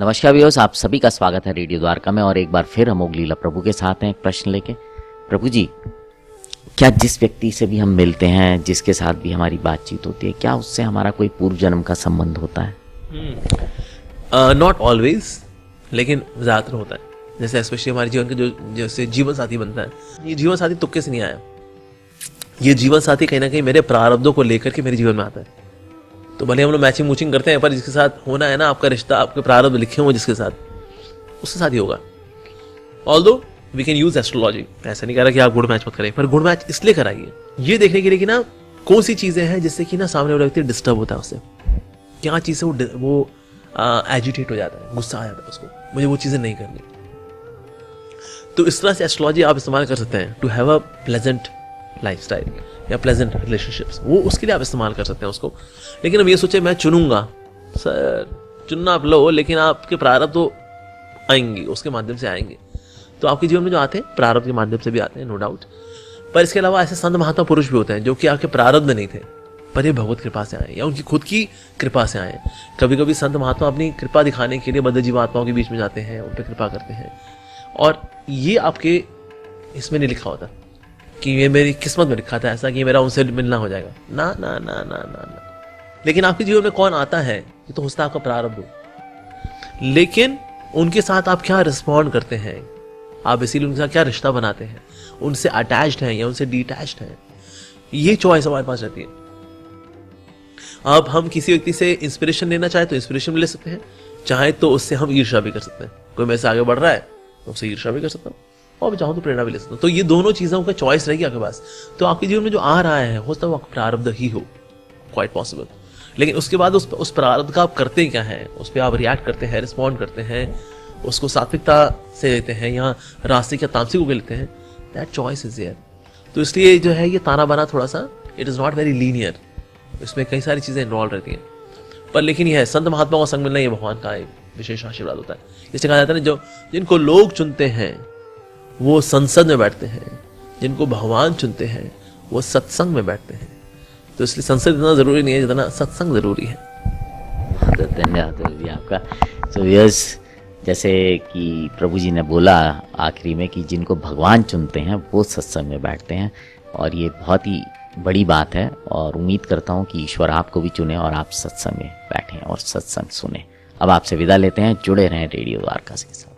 नमस्कार व्यूअर्स, आप सभी का स्वागत है रेडियो द्वारका में। और एक बार फिर अमोघ लीला प्रभु के साथ हैं एक प्रश्न लेके। प्रभु जी, क्या जिस व्यक्ति से भी हम मिलते हैं, जिसके साथ भी हमारी बातचीत होती है, क्या उससे हमारा कोई पूर्व जन्म का संबंध होता है? नॉट ऑलवेज, लेकिन ज़्यादातर होता है। जैसे स्पेशली हमारे जीवन के जो जैसे जीवन साथी बनता है, ये जीवन साथी तुक्के से नहीं आया। ये जीवन साथी कहीं ना कहीं मेरे प्रारब्धों को लेकर के मेरे जीवन में आता है। तो भले हम लोग मैचिंग मूचिंग करते हैं, पर जिसके साथ होना है ना, आपका रिश्ता, आपके प्रारब्ध लिखे हुए जिसके साथ, उसके साथ ही होगा। Although we can use astrology, ऐसा नहीं कह रहा कि आप गुड मैच मत करें, पर गुड मैच इसलिए कराइए ये देखने के लिए कि ना कौन सी चीजें हैं जिससे कि ना सामने वाला व्यक्ति डिस्टर्ब होता है, उससे क्या चीज से वो एजिटेट हो जाता है, गुस्सा आ जाता है उसको, मुझे वो चीजें नहीं करनी। तो इस तरह से एस्ट्रोलॉजी आप इस्तेमाल कर सकते हैं to have a pleasant lifestyle या प्लेजेंट रिलेशनशिप्स, वो उसके लिए आप इस्तेमाल कर सकते हैं उसको। लेकिन अब ये सोचे मैं चुनूंगा, सर चुनना आप लो, लेकिन आपके प्रारब्ध तो आएंगे, उसके माध्यम से आएंगे। तो आपके जीवन में जो आते हैं प्रारब्ध के माध्यम से भी आते हैं, नो डाउट। पर इसके अलावा ऐसे संत महात्मा पुरुष भी होते हैं जो कि आपके प्रारब्ध नहीं थे, पर ये भगवत कृपा से आए या उनकी खुद की कृपा से आए। कभी कभी संत महात्मा अपनी कृपा दिखाने के लिए बद्ध जीवात्माओं के बीच में जाते हैं, उन पर कृपा करते हैं, और ये आपके इसमें नहीं लिखा होता कि ये मेरी किस्मत में लिखा था ऐसा कि मेरा उनसे मिलना हो जाएगा, ना ना ना ना ना ना। लेकिन आपके जीवन में कौन आता है, ये तो होता है आपका प्रारब्ध। लेकिन उनके साथ आप क्या रिस्पॉन्ड करते हैं, आप इसीलिए उनके साथ क्या रिश्ता बनाते हैं, उनसे अटैच्ड हैं या उनसे डिटैच्ड हैं, ये चॉइस हमारे पास रहती है। अब हम किसी व्यक्ति से इंस्पिरेशन लेना चाहे तो इंस्पिरेशन ले सकते हैं, चाहे तो उससे हम ईर्ष्या भी कर सकते हैं। कोई मेरे से आगे बढ़ रहा है तो उससे ईर्ष्या भी कर सकता हूँ, और चाहूँ तो प्रेरणा भी ले सकता हूँ। तो ये दोनों चीजों का चॉइस रहेगी आपके पास। तो आपके जीवन में जो आ रहा है हो सकता है वो आपका प्रारब्ध ही हो, क्वाइट पॉसिबल। लेकिन उसके बाद उस प्रारब्ध का आप करते क्या है, उस पर आप रिएक्ट करते हैं, रिस्पॉन्ड करते हैं, उसको सात्विकता से लेते हैं या रास्तिक या तामसिक को लेते हैं, दैट चॉइस इज देयर। तो इसलिए जो है ये ताना बाना थोड़ा सा, it is not very linear, इसमें कई सारी चीजें इन्वॉल्व रहती हैं। पर लेकिन यह है, संत महात्माओं का संग मिलना ये भगवान का एक विशेष आशीर्वाद होता है। जिसे कहा जाता है जो जिनको लोग चुनते हैं वो संसद में बैठते हैं, जिनको भगवान चुनते हैं वो सत्संग में बैठते हैं। तो इसलिए संसद इतना जरूरी नहीं है जितना सत्संग जरूरी है। धन्यवाद आपका। तो यस, जैसे कि प्रभु जी ने बोला आखिरी में कि जिनको भगवान चुनते हैं वो सत्संग में बैठते हैं, और ये बहुत ही बड़ी बात है। और उम्मीद करता हूँ कि ईश्वर आपको भी चुने और आप सत्संग में बैठें और सत्संग सुने। अब आपसे विदा लेते हैं, जुड़े रहें रेडियो द्वारका से।